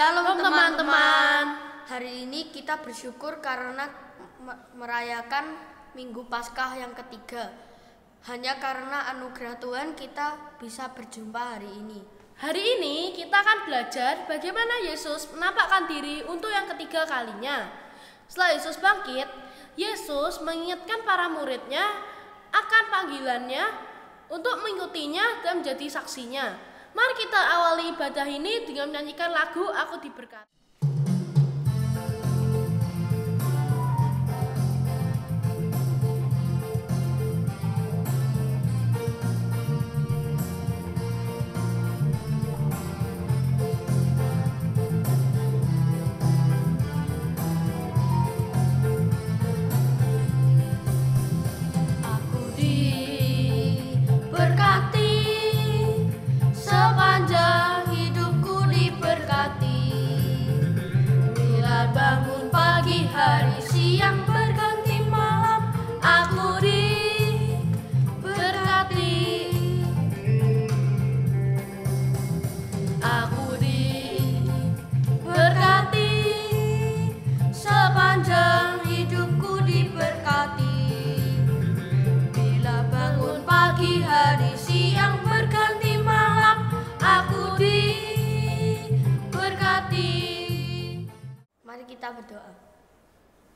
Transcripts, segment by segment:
Shalom teman-teman. Hari ini kita bersyukur karena merayakan Minggu Paskah yang ketiga. Hanya karena anugerah Tuhan kita bisa berjumpa hari ini. Hari ini kita akan belajar bagaimana Yesus menampakkan diri untuk yang ketiga kalinya. Setelah Yesus bangkit, Yesus mengingatkan para muridnya akan panggilannya untuk mengikutinya dan menjadi saksinya. Mari kita awali ibadah ini dengan menyanyikan lagu Aku Diberkati. Bangun pagi hari, siang berganti malam, aku diberkati. Aku diberkati, sepanjang hidupku diberkati. Bila bangun pagi hari, siang berganti malam, aku diberkati. Mari kita berdoa.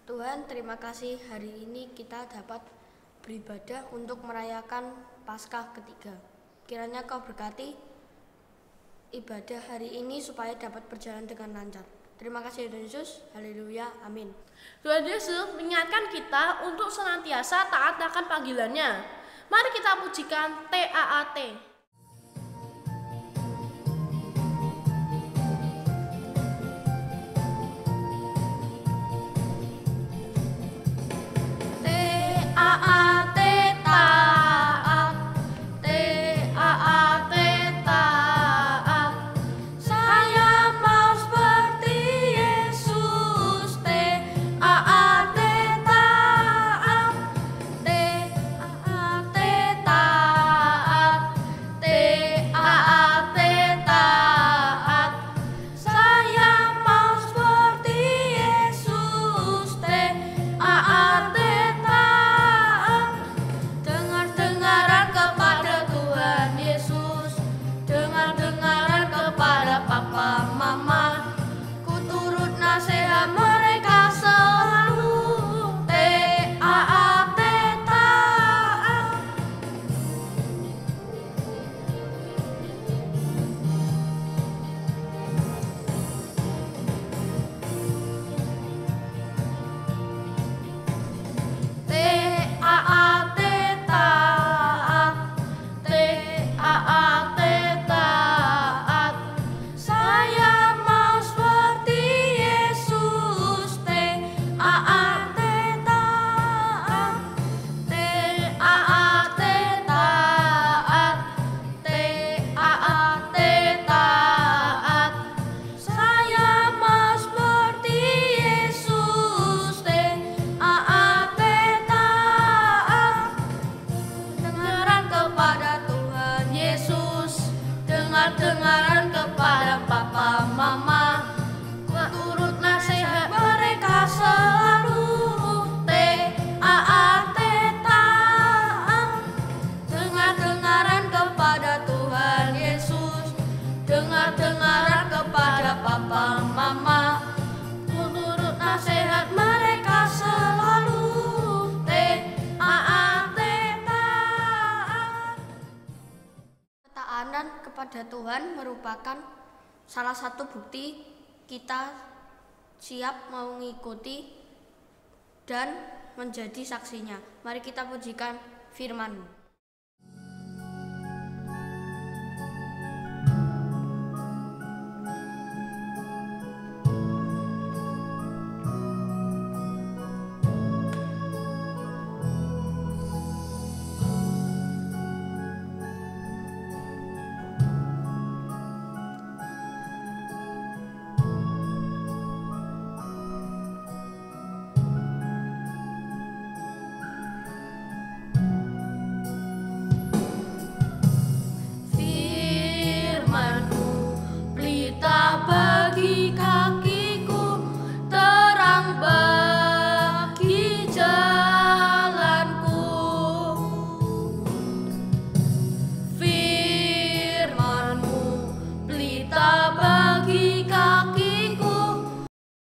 Tuhan, terima kasih hari ini kita dapat beribadah untuk merayakan Paskah ketiga. Kiranya Kau berkati ibadah hari ini supaya dapat berjalan dengan lancar. Terima kasih Tuhan Yesus. Haleluya. Amin. Tuhan Yesus mengingatkan kita untuk senantiasa taat akan panggilannya. Mari kita pujikan TAAT. Dengaran kepada papa mama, ku turut nasihat mereka selalu. TAAT taat. Dengaran kepada Tuhan Yesus, dengaran kepada papa mama, ku turut nasihat mereka selalu. TAAT taat. Ketaanan kepada Tuhan merupakan salah satu bukti kita siap mau mengikuti dan menjadi saksinya. Mari kita pujikan firman-Mu. bagi kakiku, terang bagi jalanku. Firman-Mu pelita bagi kakiku,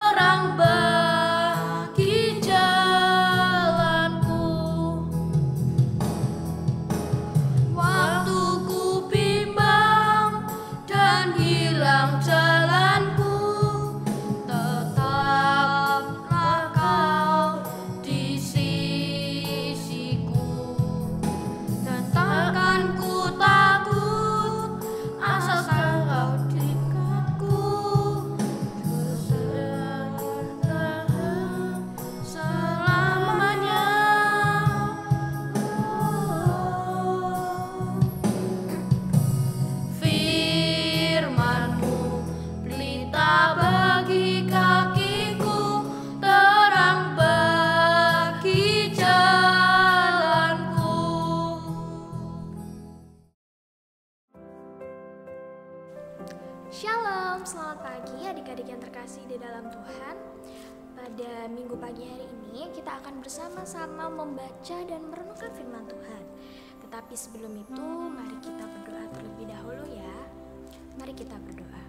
terang bagi jalanku. Waktuku bimbang dan hilang jalanku, tetaplah Kau di sisiku. Dan takkan ku takut, asalkan Kau di dekatku, selamanya. Firman-Mu pelita bagi kakiku, terang bagi jalanku. Shalom, selamat pagi adik-adik yang terkasih di dalam Tuhan. Pada minggu pagi hari ini kita akan bersama-sama membaca dan merenungkan firman Tuhan. Tetapi sebelum itu mari kita berdoa terlebih dahulu ya. Mari kita berdoa.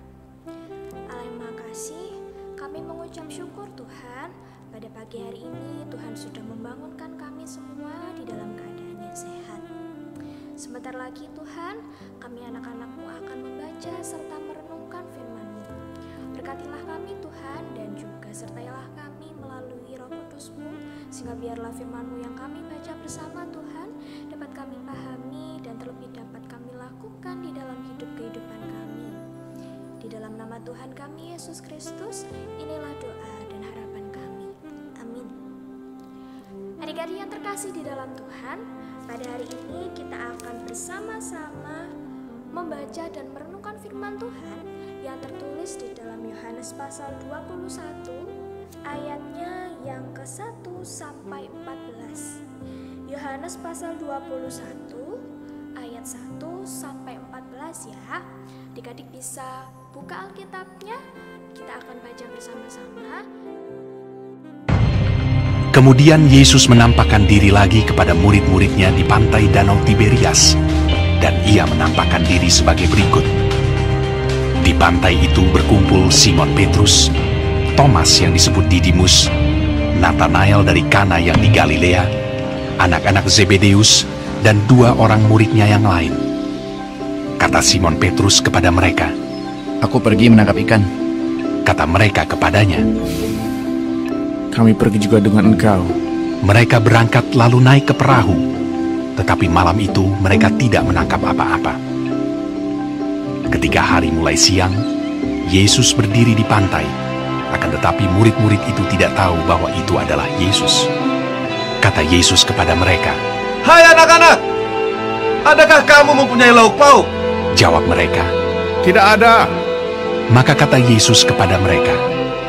Allah yang Maha Kasih, kami mengucap syukur Tuhan. Pada pagi hari ini Tuhan sudah membangunkan kami semua di dalam keadaan yang sehat. Sebentar lagi Tuhan, kami anak-anak-Mu akan membaca serta merenungkan firman-Mu. Berkatilah kami Tuhan, dan juga sertailah kami melalui Roh Kudus-Mu, sehingga biarlah firman-Mu yang kami baca bersama Tuhan dapat kami pahami dan terlebih dapat kami lakukan di dalam hidup kehidupan kami. Di dalam nama Tuhan kami Yesus Kristus, inilah doa dan harapan kami. Amin. Adik-adik yang terkasih di dalam Tuhan, pada hari ini kita akan bersama-sama membaca dan merenungkan firman Tuhan yang tertulis di dalam Yohanes pasal 21 ayatnya yang ke-1 sampai 14. Yohanes pasal 21 ayat 1 sampai 14 ya. Adik-adik bisa buka Alkitabnya, kita akan baca bersama-sama. Kemudian Yesus menampakkan diri lagi kepada murid-muridnya di pantai Danau Tiberias, dan ia menampakkan diri sebagai berikut. Di pantai itu berkumpul Simon Petrus, Thomas yang disebut Didimus, Nathanael dari Kana yang di Galilea, anak-anak Zebedeus, dan 2 orang muridnya yang lain. Kata Simon Petrus kepada mereka, "Aku pergi menangkap ikan." Kata mereka kepadanya, "Kami pergi juga dengan engkau." mereka berangkat lalu naik ke perahu, tetapi malam itu mereka tidak menangkap apa-apa. Ketika hari mulai siang, Yesus berdiri di pantai, akan tetapi murid-murid itu tidak tahu bahwa itu adalah Yesus. Kata Yesus kepada mereka, "Hai anak-anak, adakah kamu mempunyai lauk pauk?" Jawab mereka, "Tidak ada." maka kata Yesus kepada mereka,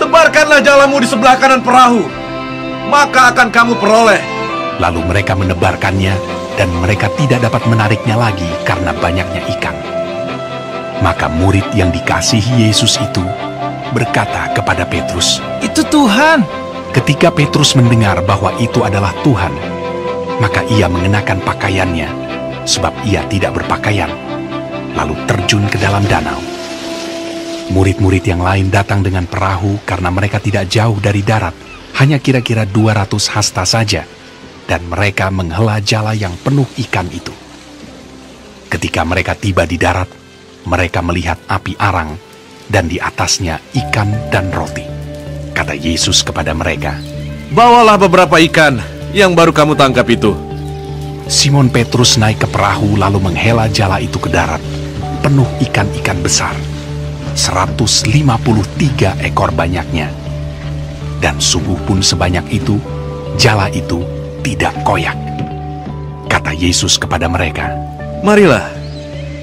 Tebarkanlah jalamu di sebelah kanan perahu, maka akan kamu peroleh. lalu mereka menebarkannya, dan mereka tidak dapat menariknya lagi karena banyaknya ikan. Maka murid yang dikasihi Yesus itu berkata kepada Petrus, "Itu Tuhan." Ketika Petrus mendengar bahwa itu adalah Tuhan, maka ia mengenakan pakaiannya, sebab ia tidak berpakaian, lalu terjun ke dalam danau. Murid-murid yang lain datang dengan perahu karena mereka tidak jauh dari darat, hanya kira-kira 200 hasta saja, dan mereka menghela jala yang penuh ikan itu. Ketika mereka tiba di darat, mereka melihat api arang, dan di atasnya ikan dan roti. Kata Yesus kepada mereka, Bawalah beberapa ikan yang baru kamu tangkap itu. Simon Petrus naik ke perahu lalu menghela jala itu ke darat, penuh ikan-ikan besar, 153 ekor banyaknya. Dan sungguh pun sebanyak itu, jala itu tidak koyak. Kata Yesus kepada mereka, Marilah,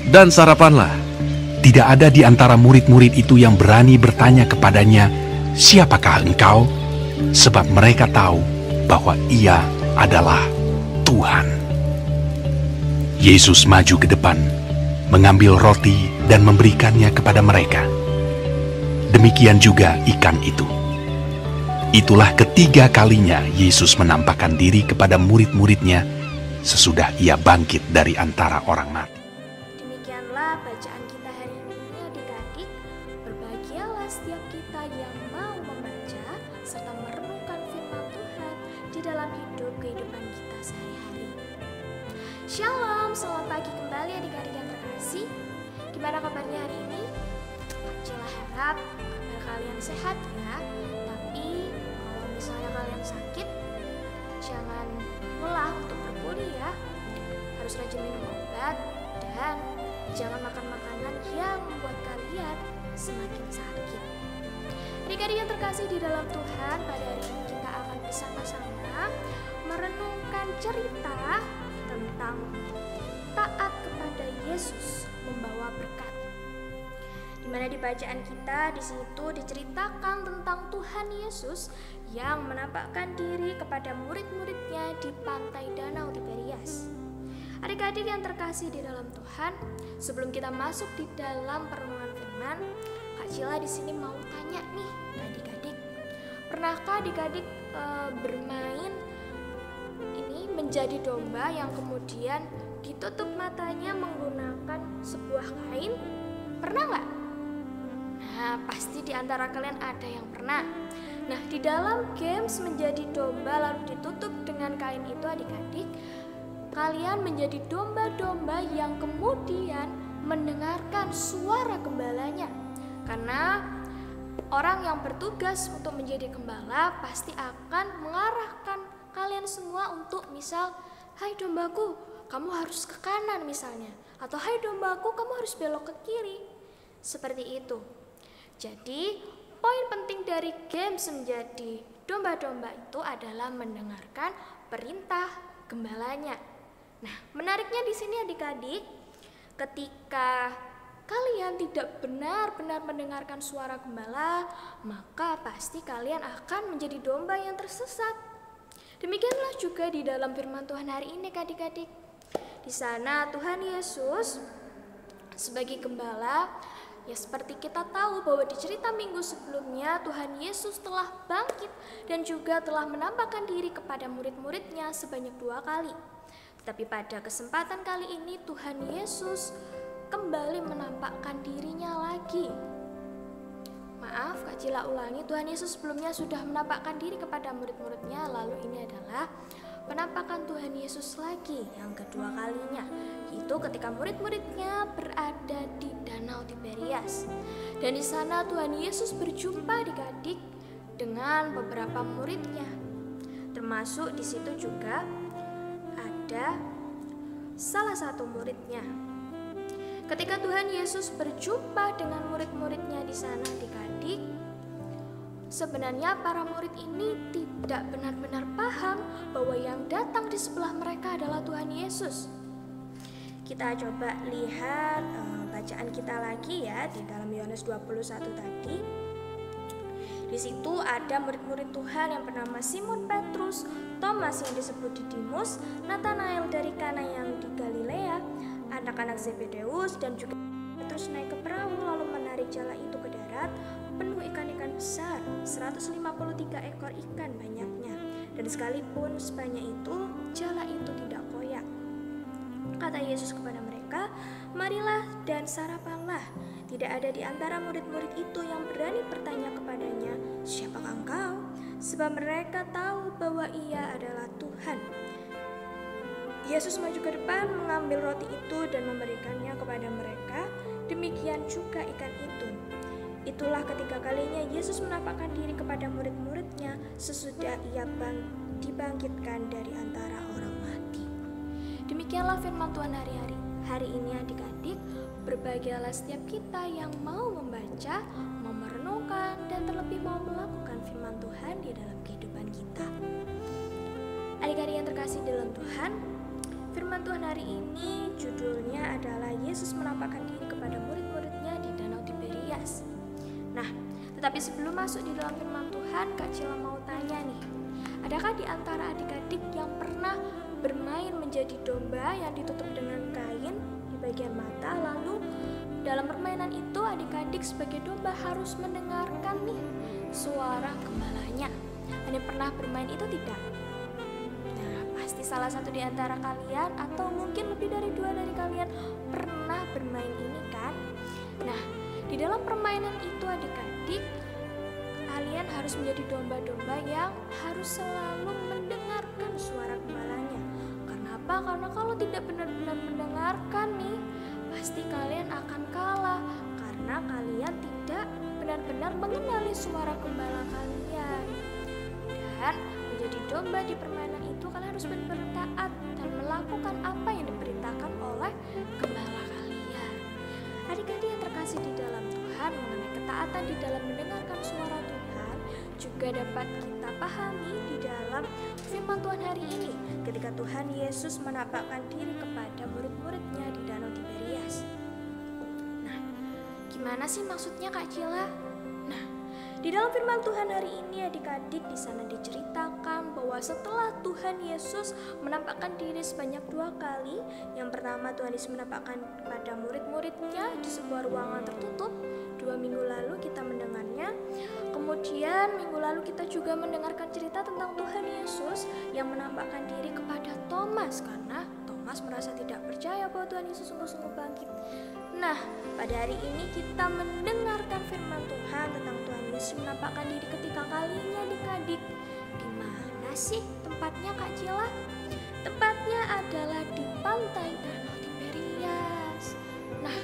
dan sarapanlah. tidak ada di antara murid-murid itu yang berani bertanya kepadanya, "Siapakah engkau?" Sebab mereka tahu bahwa ia adalah Tuhan. Yesus maju ke depan, mengambil roti dan memberikannya kepada mereka. Demikian juga ikan itu. Itulah ketiga kalinya Yesus menampakkan diri kepada murid-muridnya sesudah ia bangkit dari antara orang mati. Demikianlah bacaan kita hari ini adik-adik. Berbahagialah setiap kita yang mau membaca serta merenungkan firman Tuhan di dalam kehidupan kita sehari-hari. Shalom, selamat pagi kembali adik-adik yang terkasih. Gimana kabarnya hari ini? Cila harap kabar kalian sehat ya. Tapi kalau misalnya kalian sakit, jangan lelah untuk berpulih ya. Harus rajin minum obat dan jangan makan makanan yang membuat kalian semakin sakit. Adik-adik yang terkasih di dalam Tuhan, pada hari ini kita akan bersama-sama merenungkan cerita tentang taat kepada Yesus membawa berkat. Di mana di bacaan kita di situ diceritakan tentang Tuhan Yesus yang menampakkan diri kepada murid-muridnya di pantai Danau Tiberias. Adik-adik yang terkasih di dalam Tuhan, sebelum kita masuk di dalam perenungan firman, Kak Cila di sini mau tanya nih adik-adik, pernahkah adik-adik bermain ini menjadi domba yang kemudian ditutup matanya menggunakan sebuah kain? Pernah nggak? Nah, pasti di antara kalian ada yang pernah. Nah, di dalam games menjadi domba lalu ditutup dengan kain itu adik-adik, kalian menjadi domba-domba yang kemudian mendengarkan suara gembalanya. Karena orang yang bertugas untuk menjadi gembala pasti akan mengarahkan kalian semua untuk misal, hai dombaku, kamu harus ke kanan misalnya. Atau hai dombaku, kamu harus belok ke kiri. Seperti itu. Jadi, poin penting dari games menjadi domba-domba itu adalah mendengarkan perintah gembalanya. Nah, menariknya di sini adik-adik, ketika kalian tidak benar-benar mendengarkan suara gembala, maka pasti kalian akan menjadi domba yang tersesat. Demikianlah juga di dalam firman Tuhan hari ini adik-adik. Di sana Tuhan Yesus sebagai gembala, ya seperti kita tahu bahwa di cerita minggu sebelumnya Tuhan Yesus telah bangkit dan juga telah menampakkan diri kepada murid-muridnya sebanyak 2 kali. Tetapi pada kesempatan kali ini Tuhan Yesus kembali menampakkan dirinya lagi. Maaf, Kak Cila ulangi, Tuhan Yesus sebelumnya sudah menampakkan diri kepada murid-muridnya, lalu ini adalah penampakan Tuhan Yesus lagi yang kedua kalinya, yaitu ketika murid-muridnya berada di Danau Tiberias. Dan di sana Tuhan Yesus berjumpa adik-adik dengan beberapa muridnya. Termasuk di situ juga ada salah satu muridnya. Ketika Tuhan Yesus berjumpa dengan murid-muridnya di sana adik-adik, sebenarnya para murid ini tidak benar-benar paham bahwa yang datang di sebelah mereka adalah Tuhan Yesus. Kita coba lihat bacaan kita lagi ya di dalam Yohanes 21 tadi. Di situ ada murid-murid Tuhan yang bernama Simon Petrus, Thomas yang disebut Didimus, Nathanael dari Kana yang di Galilea, anak-anak Zebedeus, dan juga Petrus naik ke perahu lalu menarik jala itu ke darat penuh ikan-ikan besar, 153 ekor ikan banyaknya. Dan sekalipun sebanyak itu, jala itu tidak koyak. Kata Yesus kepada mereka, marilah dan sarapanlah. Tidak ada di antara murid-murid itu yang berani bertanya kepadanya, siapakah engkau? Sebab mereka tahu bahwa ia adalah Tuhan. Yesus maju ke depan, mengambil roti itu dan memberikannya kepada mereka. Demikian juga ikan itu. Itulah ketiga kalinya Yesus menampakkan diri kepada murid-muridnya sesudah ia dibangkitkan dari antara orang mati. Demikianlah firman Tuhan hari ini adik-adik. Berbahagialah setiap kita yang mau membaca, mau merenungkan, dan terlebih mau melakukan firman Tuhan di dalam kehidupan kita. Adik-adik yang terkasih dalam Tuhan, firman Tuhan hari ini judulnya adalah Yesus menampakkan diri kepada murid-muridnya di Danau Tiberias. Nah, tetapi sebelum masuk di dalam firman Tuhan, Kak Cila mau tanya nih, adakah di antara adik-adik yang pernah bermain menjadi domba yang ditutup dengan kain di bagian mata lalu dalam permainan itu adik-adik sebagai domba harus mendengarkan nih suara gembalanya. Ada pernah bermain itu tidak? Nah, pasti salah satu di antara kalian atau mungkin lebih dari 2 dari kalian pernah bermain ini kan? Nah, di dalam permainan itu adik-adik, kalian harus menjadi domba-domba yang harus selalu mendengarkan suara gembalanya. Karena apa? Karena kalau tidak benar-benar mendengarkan nih, pasti kalian akan kalah karena kalian tidak benar-benar mengenali suara gembala kalian. Dan menjadi domba di permainan itu kalian harus benar-benar taat dan melakukan apa yang diperintahkan oleh gembala kalian. Adik-adik yang terkasih di dalam Tuhan, mengenai ketaatan di dalam mendengarkan suara Tuhan juga dapat kita pahami di dalam firman Tuhan hari ini ketika Tuhan Yesus menampakkan diri kepada murid-muridnya di Danau Tiberias. Nah, gimana sih maksudnya Kak Cila? Nah, di dalam firman Tuhan hari ini adik-adik di sana diceritakan bahwa setelah Tuhan Yesus menampakkan diri sebanyak 2 kali, yang pertama Tuhan Yesus menampakkan kepada murid-muridnya di sebuah ruangan tertutup. 2 minggu lalu kita mendengarnya. Kemudian minggu lalu kita juga mendengarkan cerita tentang Tuhan Yesus yang menampakkan diri kepada Thomas karena Thomas merasa tidak percaya bahwa Tuhan Yesus sungguh-sungguh bangkit. Nah, pada hari ini kita mendengarkan firman Tuhan tentang Tuhan Yesus menampakkan diri ketika kalinya adik-adik. Di mana sih tempatnya Kak Cila? Tempatnya adalah di pantai Danau Tiberias. Nah,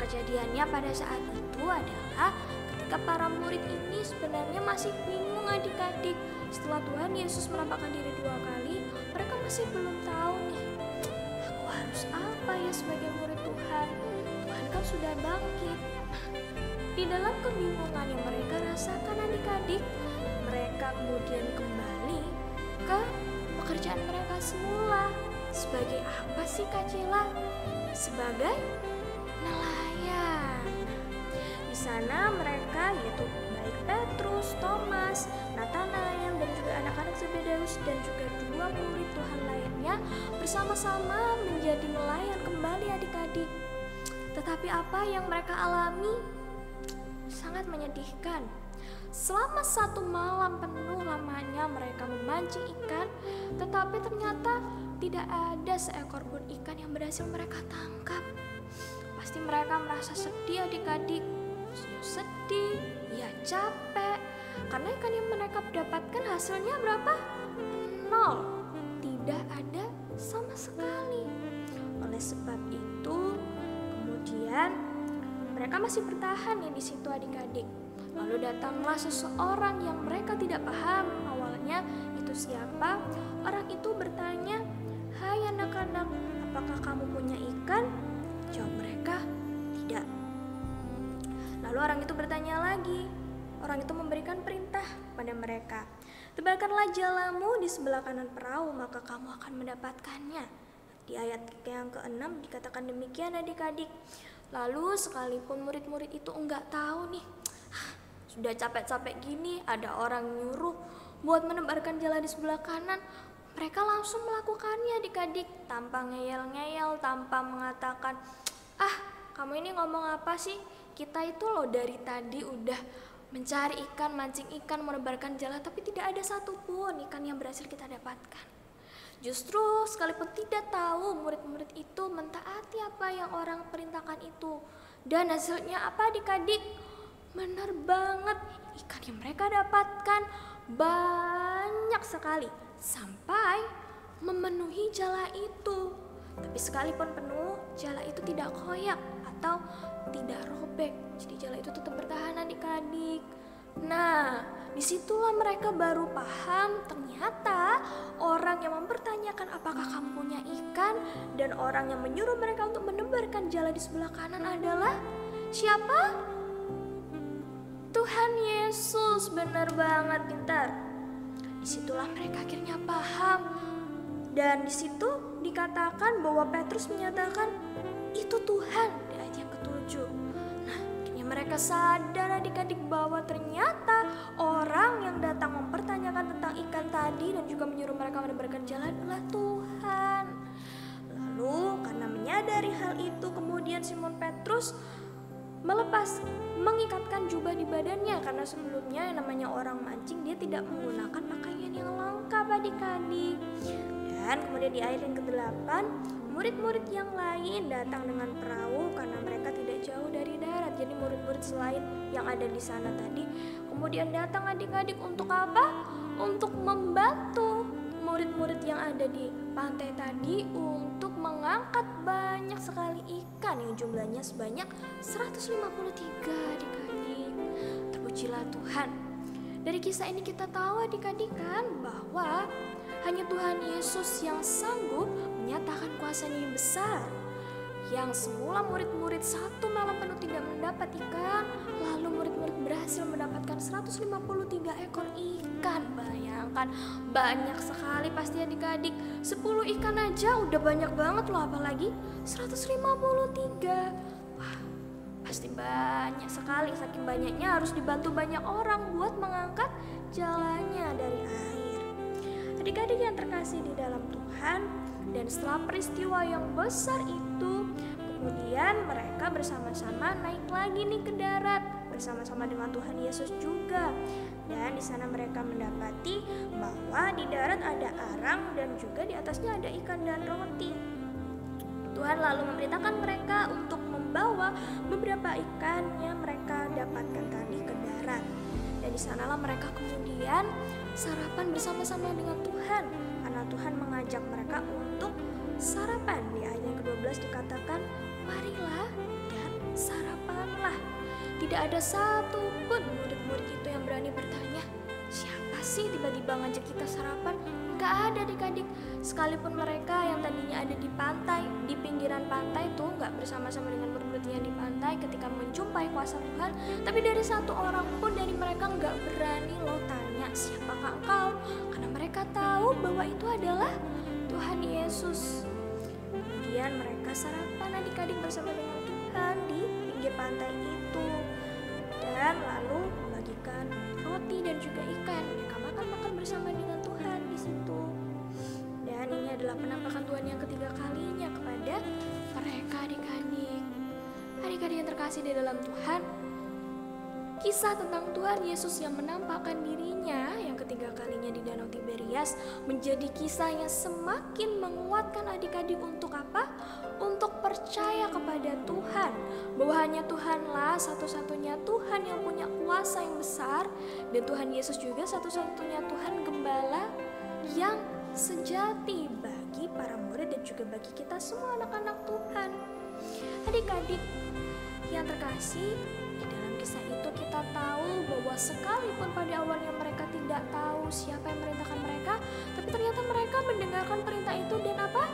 kejadiannya pada saat itu adalah ketika para murid ini sebenarnya masih bingung adik-adik. Setelah Tuhan Yesus menampakkan diri 2 kali, mereka masih belum tahu nih, aku harus apa ya sebagai murid Tuhan? Tuhan kan sudah bangkit. Di dalam kebingungan yang mereka rasakan adik-adik, mereka kemudian kembali ke pekerjaan mereka semula. Sebagai apa sih Kak Cila? Sebagai nelayan. Di sana mereka yaitu baik Petrus, Thomas, Nathanael dan juga anak-anak Zebedeus dan juga 2 murid Tuhan lainnya bersama-sama menjadi nelayan kembali adik-adik. Tetapi apa yang mereka alami sangat menyedihkan. Selama 1 malam penuh lamanya mereka memancing ikan, tetapi ternyata tidak ada seekor pun ikan yang berhasil mereka tangkap. Pasti mereka merasa sedih adik-adik. Sedih, ya capek. Karena ikan yang mereka dapatkan hasilnya berapa? 0. Tidak ada sama sekali. Oleh sebab itu, kemudian mereka masih bertahan di situ adik-adik. Lalu datanglah seseorang yang mereka tidak paham awalnya itu siapa. Orang itu bertanya, "Hai anak-anak, apakah kamu punya ikan?" Jawab mereka, "Tidak." Lalu orang itu bertanya lagi. Orang itu memberikan perintah pada mereka, "Tebalkanlah jalamu di sebelah kanan perahu, maka kamu akan mendapatkannya." Di ayat yang ke-6 dikatakan demikian adik-adik. Lalu sekalipun murid-murid itu enggak tahu nih, sudah capek-capek gini ada orang nyuruh buat menebarkan jala di sebelah kanan, mereka langsung melakukannya adik-adik tanpa ngeyel-ngeyel, tanpa mengatakan, kamu ini ngomong apa sih? Kita itu loh dari tadi udah mencari ikan, mancing ikan, menebarkan jala, tapi tidak ada satupun ikan yang berhasil kita dapatkan. Justru sekalipun tidak tahu, murid-murid itu mentaati apa yang orang perintahkan itu. Dan hasilnya apa adik-adik? Benar banget, ikan yang mereka dapatkan banyak sekali sampai memenuhi jala itu. Tapi sekalipun penuh, jala itu tidak koyak atau tidak robek. Jadi jala itu tetap bertahan adik-adik. Nah, disitulah mereka baru paham ternyata orang yang mempertanyakan apakah kamu punya ikan dan orang yang menyuruh mereka untuk menebarkan jala di sebelah kanan adalah siapa? Tuhan Yesus. Benar banget, pintar. Disitulah mereka akhirnya paham. Dan disitu dikatakan bahwa Petrus menyatakan itu Tuhan di ayat yang ke-7. Nah, akhirnya mereka sadar adik-adik bahwa ternyata orang yang datang mempertanyakan tentang ikan tadi dan juga menyuruh mereka menebarkan jalan adalah Tuhan. Lalu karena menyadari hal itu, kemudian Simon Petrus mengikatkan jubah di badannya, karena sebelumnya yang namanya orang mancing dia tidak menggunakan pakaian yang lengkap adik-adik. Dan kemudian di ayat yang ke-8, murid-murid yang lain datang dengan perahu karena mereka tidak jauh dari darat. Jadi murid-murid selain yang ada di sana tadi kemudian datang adik-adik untuk apa? Untuk membantu murid-murid yang ada di pantai tadi untuk mengangkat banyak sekali ikan yang jumlahnya sebanyak 153 adik-adik. Terpujilah Tuhan. Dari kisah ini kita tahu adik-adik kan bahwa hanya Tuhan Yesus yang sanggup menyatakan kuasa-Nya yang besar. Yang semula murid-murid satu malam penuh tidak mendapat ikan, lalu murid-murid berhasil mendapatkan 153 ekor ikan. Bayangkan, banyak sekali pasti adik-adik. 10 ikan aja udah banyak banget loh, apalagi 153. Wah, pasti banyak sekali. Saking banyaknya harus dibantu banyak orang buat mengangkat jalannya dari air. Adik-adik yang terkasih di dalam Tuhan, dan setelah peristiwa yang besar itu, kemudian mereka bersama-sama naik lagi nih ke darat bersama-sama dengan Tuhan Yesus juga. Dan di sana mereka mendapati bahwa di darat ada arang dan juga di atasnya ada ikan dan roti. Tuhan lalu memerintahkan mereka untuk membawa beberapa ikan yang mereka dapatkan tadi ke darat. Dan di sanalah mereka kemudian sarapan bersama-sama dengan Tuhan, karena Tuhan mengajak mereka untuk sarapan. Di ayat yang ke-12 dikatakan, marilah dan sarapanlah. Tidak ada satu pun murid-murid itu yang berani bertanya, siapa sih tiba-tiba ngajak kita sarapan? Gak ada adik-adik. Sekalipun mereka yang tadinya ada di pantai, di pinggiran pantai tuh gak bersama-sama dengan murid-muridnya di pantai ketika menjumpai kuasa Tuhan, tapi dari satu orang pun dari mereka gak berani loh tanya, siapakah engkau? Karena mereka tahu bahwa itu adalah Tuhan Yesus. Kemudian mereka sarapan adik-adik bersama dengan Tuhan di pinggir pantai itu, dan lalu membagikan roti dan juga ikan. Mereka makan bersama dengan Tuhan di situ. Dan ini adalah penampakan Tuhan yang ketiga kalinya kepada mereka adik-adik. Adik-adik yang terkasih di dalam Tuhan, kisah tentang Tuhan Yesus yang menampakkan dirinya yang ketiga kalinya di Danau Tiberias menjadi kisah yang semakin menguatkan adik-adik untuk apa? Untuk percaya kepada Tuhan, bahwa hanya Tuhanlah satu-satunya Tuhan yang punya kuasa yang besar, dan Tuhan Yesus juga satu-satunya Tuhan Gembala yang sejati bagi para murid dan juga bagi kita semua anak-anak Tuhan. Adik-adik yang terkasih, di dalam kisah itu kita tahu bahwa sekalipun pada awalnya mereka tidak tahu siapa yang memerintahkan mereka, tapi ternyata mereka mendengarkan perintah itu dan apa?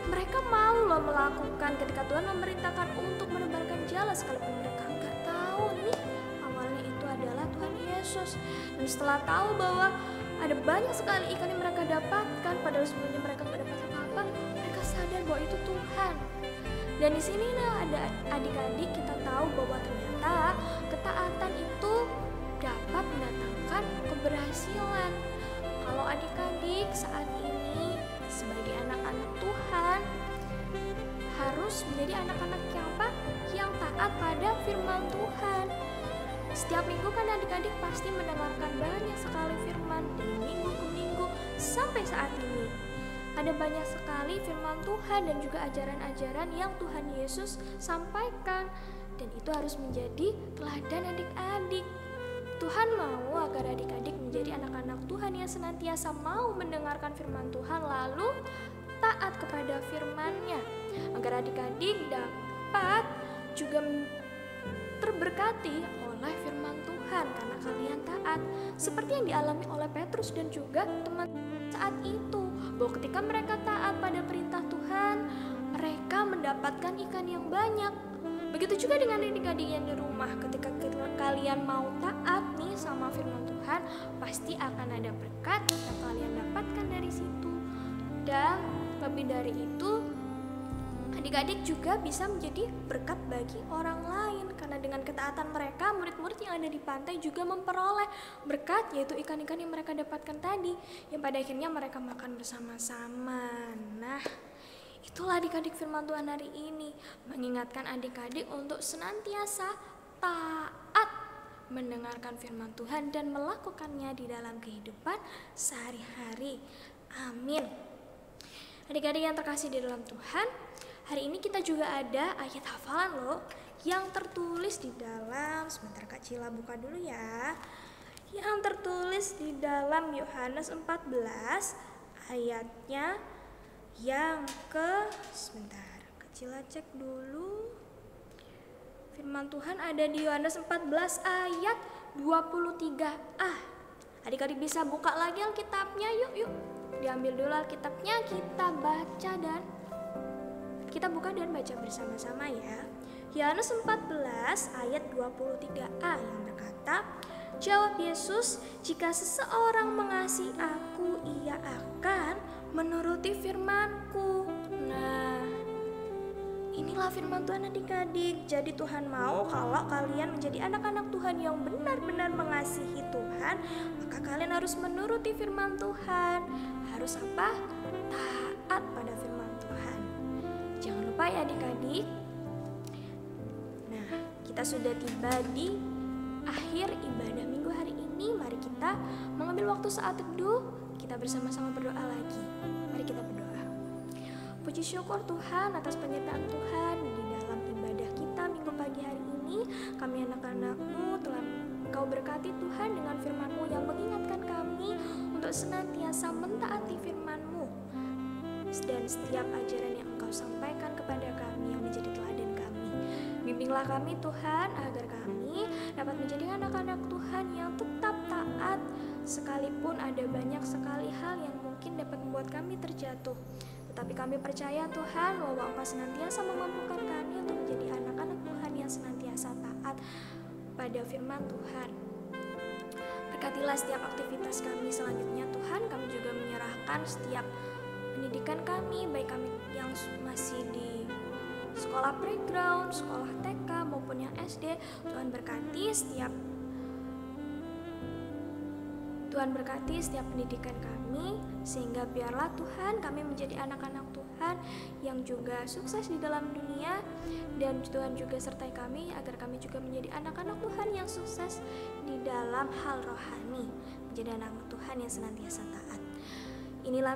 Mereka mau loh melakukan ketika Tuhan memerintahkan untuk menebarkan jala, sekalipun mereka nggak tahu nih awalnya itu adalah Tuhan Yesus. Dan setelah tahu bahwa ada banyak sekali ikan yang mereka dapatkan, padahal sebelumnya mereka nggak dapat apa-apa, mereka sadar bahwa itu Tuhan. Dan di sini ada adik-adik, kita tahu bahwa ternyata ketaatan itu dapat mendatangkan keberhasilan. Kalau adik-adik saat ini sebagai anak-anak Tuhan harus menjadi anak-anak yang apa? Yang taat pada firman Tuhan. Setiap minggu kan adik-adik pasti mendengarkan banyak sekali firman dari minggu ke minggu sampai saat ini. Ada banyak sekali firman Tuhan dan juga ajaran-ajaran yang Tuhan Yesus sampaikan, dan itu harus menjadi teladan adik-adik. Tuhan mau agar adik-adik menjadi anak-anak Tuhan yang senantiasa mau mendengarkan firman Tuhan lalu taat kepada firman-Nya, agar adik-adik dapat juga terberkati oleh firman Tuhan karena kalian taat, seperti yang dialami oleh Petrus dan juga teman saat itu, bahwa ketika mereka taat pada perintah Tuhan, mereka mendapatkan ikan yang banyak. Begitu juga dengan adik-adik yang di rumah, ketika kalian mau taat nih sama firman Tuhan, pasti akan ada berkat yang kalian dapatkan dari situ. Dan lebih dari itu, adik-adik juga bisa menjadi berkat bagi orang lain, karena dengan ketaatan mereka, murid-murid yang ada di pantai juga memperoleh berkat, yaitu ikan-ikan yang mereka dapatkan tadi, yang pada akhirnya mereka makan bersama-sama. Nah, Itulah adik-adik firman Tuhan hari ini, mengingatkan adik-adik untuk senantiasa taat mendengarkan firman Tuhan dan melakukannya di dalam kehidupan sehari-hari. Amin. Adik-adik yang terkasih di dalam Tuhan, hari ini kita juga ada ayat hafalan loh yang tertulis di dalam, sebentar Kak Cila buka dulu ya, yang tertulis di dalam Yohanes 14 ayatnya yang sebentar Kak Cila cek dulu. Firman Tuhan ada di Yohanes 14 ayat 23a. Adik-adik bisa buka lagi Alkitabnya, yuk. Diambil dulu Alkitabnya, kita baca dan kita buka dan baca bersama-sama ya. Yohanes 14 ayat 23a yang berkata, jawab Yesus, jika seseorang mengasihi aku, ia akan menuruti firman-Ku. Nah, inilah firman Tuhan adik-adik. Jadi Tuhan mau kalau kalian menjadi anak-anak Tuhan yang benar-benar mengasihi Tuhan, maka kalian harus menuruti firman Tuhan. Harus apa? Taat pada firman Tuhan. Jangan lupa ya adik-adik. Nah, kita sudah tiba di akhir ibadah minggu hari ini. Mari kita mengambil waktu saat teduh. Kita bersama-sama berdoa lagi. Mari kita berdoa. Puji syukur Tuhan atas penyertaan Tuhan di dalam ibadah kita minggu pagi hari ini. Kami anak-anak-Mu telah Engkau berkati Tuhan dengan firman-Mu yang mengingatkan kami untuk senantiasa mentaati firman-Mu. Dan setiap ajaran yang Engkau sampaikan kepada kami yang menjadi teladan kami. Bimbinglah kami Tuhan agar kami dapat menjadi anak-anak Tuhan yang tetap taat sekalipun ada banyak sekali hal yang mungkin dapat membuat kami terjatuh. Tetapi kami percaya Tuhan bahwa Engkau senantiasa memampukan kami untuk menjadi anak-anak Tuhan yang senantiasa taat pada firman Tuhan. Berkatilah setiap aktivitas kami selanjutnya Tuhan. Kami juga menyerahkan setiap pendidikan kami, baik kami yang masih di sekolah playground, sekolah TK maupun yang SD. Tuhan berkati setiap pendidikan kami, sehingga biarlah Tuhan kami menjadi anak-anak Tuhan yang juga sukses di dalam dunia, dan Tuhan juga sertai kami agar kami juga menjadi anak-anak Tuhan yang sukses di dalam hal rohani, menjadi anak Tuhan yang senantiasa taat. Inilah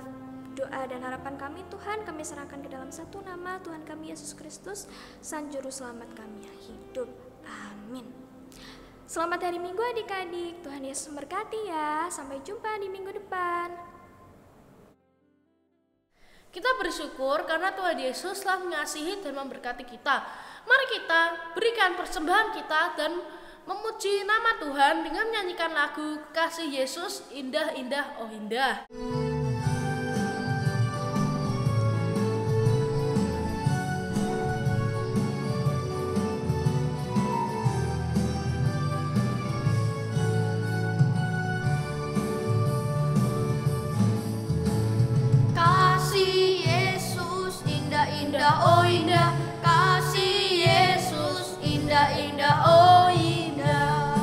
doa dan harapan kami Tuhan, kami serahkan ke dalam satu nama Tuhan kami Yesus Kristus, Sang Juru Selamat kami yang hidup. Amin. Selamat hari Minggu adik-adik, Tuhan Yesus memberkati ya. Sampai jumpa di minggu depan. Kita bersyukur karena Tuhan Yesus telah mengasihi dan memberkati kita. Mari kita berikan persembahan kita dan memuji nama Tuhan dengan menyanyikan lagu Kasih Yesus Indah Indah Oh Indah. Oh indah, kasih Yesus indah indah oh indah.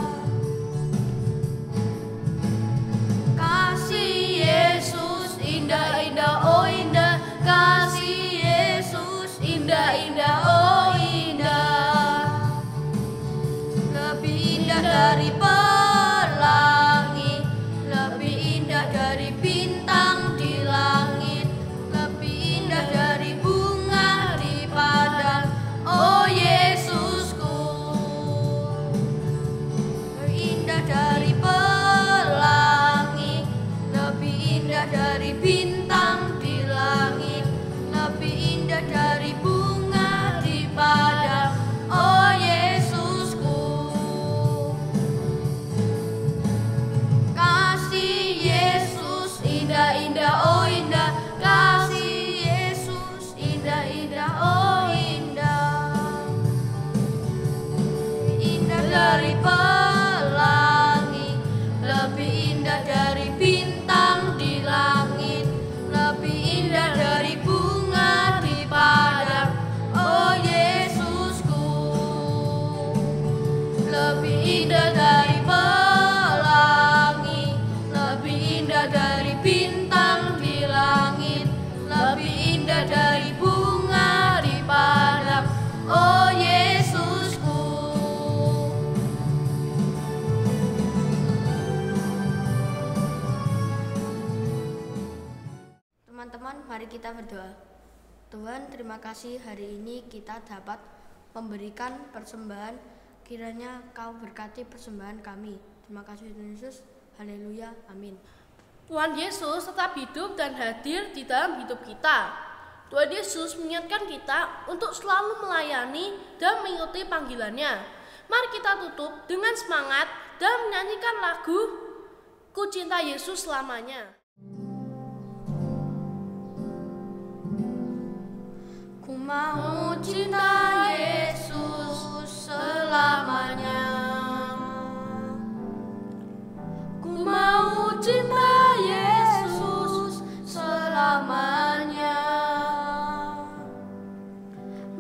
Kasih Yesus indah indah oh indah. Kasih Yesus indah indah oh indah. Lebih indah dari pelangi, lebih indah dari bintang di langit, lebih indah dari oh Yesusku, indah dari pelangi, lebih indah dari bintang di langit, lebih indah dari bunga di padang. Oh Yesusku, kasih Yesus indah indah oh indah. Kasih Yesus indah indah oh dari pelangi, lebih indah dari bintang di langit, lebih indah dari bunga di padang. Oh Yesusku, lebih indah dari pelangi, lebih indah dari bintang di langit, lebih indah dari bunga mari kita berdoa. Tuhan, terima kasih hari ini kita dapat memberikan persembahan. Kiranya Kau berkati persembahan kami. Terima kasih Tuhan Yesus. Haleluya. Amin. Tuhan Yesus tetap hidup dan hadir di dalam hidup kita. Tuhan Yesus mengingatkan kita untuk selalu melayani dan mengikuti panggilannya. Mari kita tutup dengan semangat dan menyanyikan lagu Ku Cinta Yesus Selamanya. Ku mau cinta Yesus selamanya. Ku mau cinta Yesus selamanya.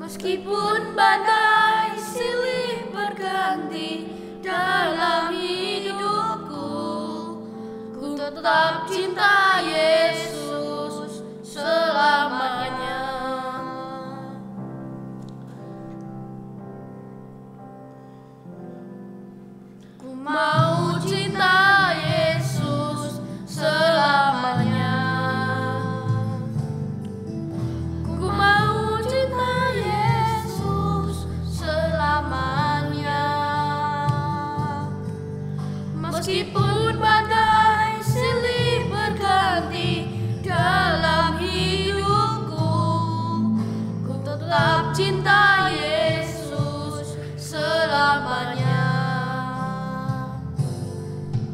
Meskipun badai silih berganti dalam hidupku, ku tetap cinta Yesus selamanya. Ku mau cinta Yesus selamanya. Ku mau cinta Yesus selamanya. Meskipun badai silih berganti dalam hidupku, ku tetap cinta Yesus selamanya.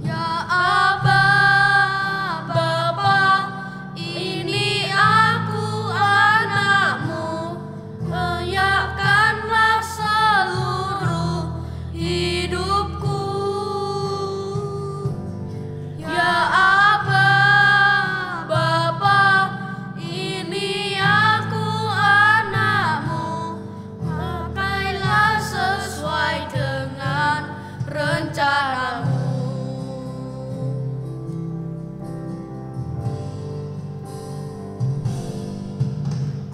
Ya Aba, Bapa, ini aku anakmu, layakkanlah seluruh hidupku. Ya Aba, Bapa, ini aku anakmu, pakailah sesuai dengan rencanamu.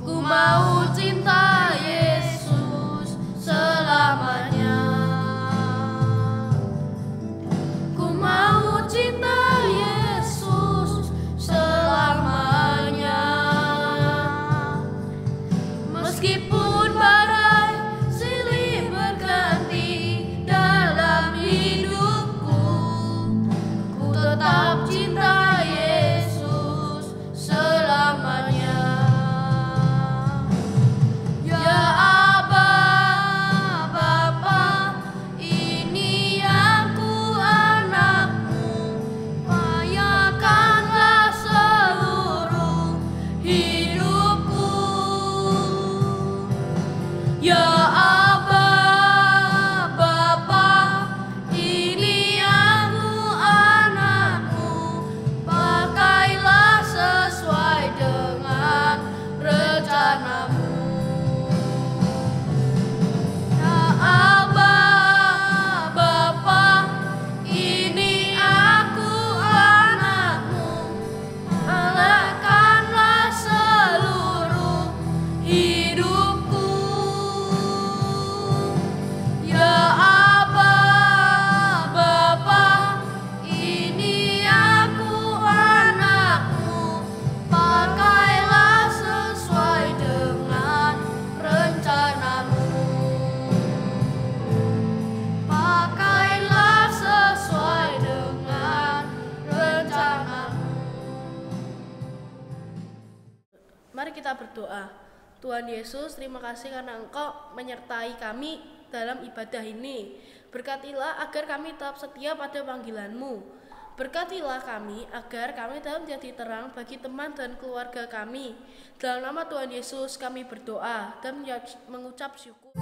Ku mau cinta Yesus selamanya. Ku mau cinta Yesus selamanya. Meskipun badai silih berganti dalam hidupku, ku tetap cinta Yesus selamanya. Ya Aba, Bapa, ini aku anakmu, layakkanlah seluruh hidupku. Ya Aba, Bapa, ini aku anakmu, pakailah sesuai dengan rencanamu. Ya Aba, Bapa, ini aku anakmu, layakkanlah seluruh hidupku. Ya Aba, Bapa, ini aku anakmu, pakailah sesuai dengan rencanamu. Pakailah sesuai dengan rencanamu. Mari kita berdoa. Tuhan Yesus, terima kasih karena Engkau menyertai kami dalam ibadah ini. Berkatilah agar kami tetap setia pada panggilan-Mu. Berkatilah kami agar kami dapat menjadi terang bagi teman dan keluarga kami. Dalam nama Tuhan Yesus kami berdoa dan mengucap syukur.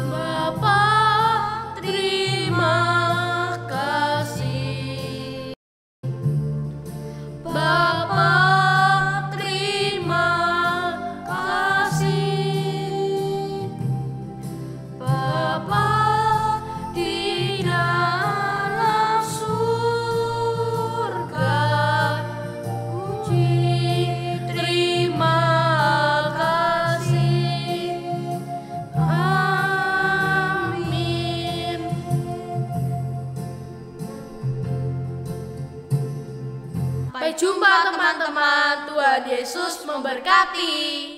Bapa, terima kasih. Bapa, terima kasih. Bapa, Sampai jumpa teman-teman, Tuhan Yesus memberkati.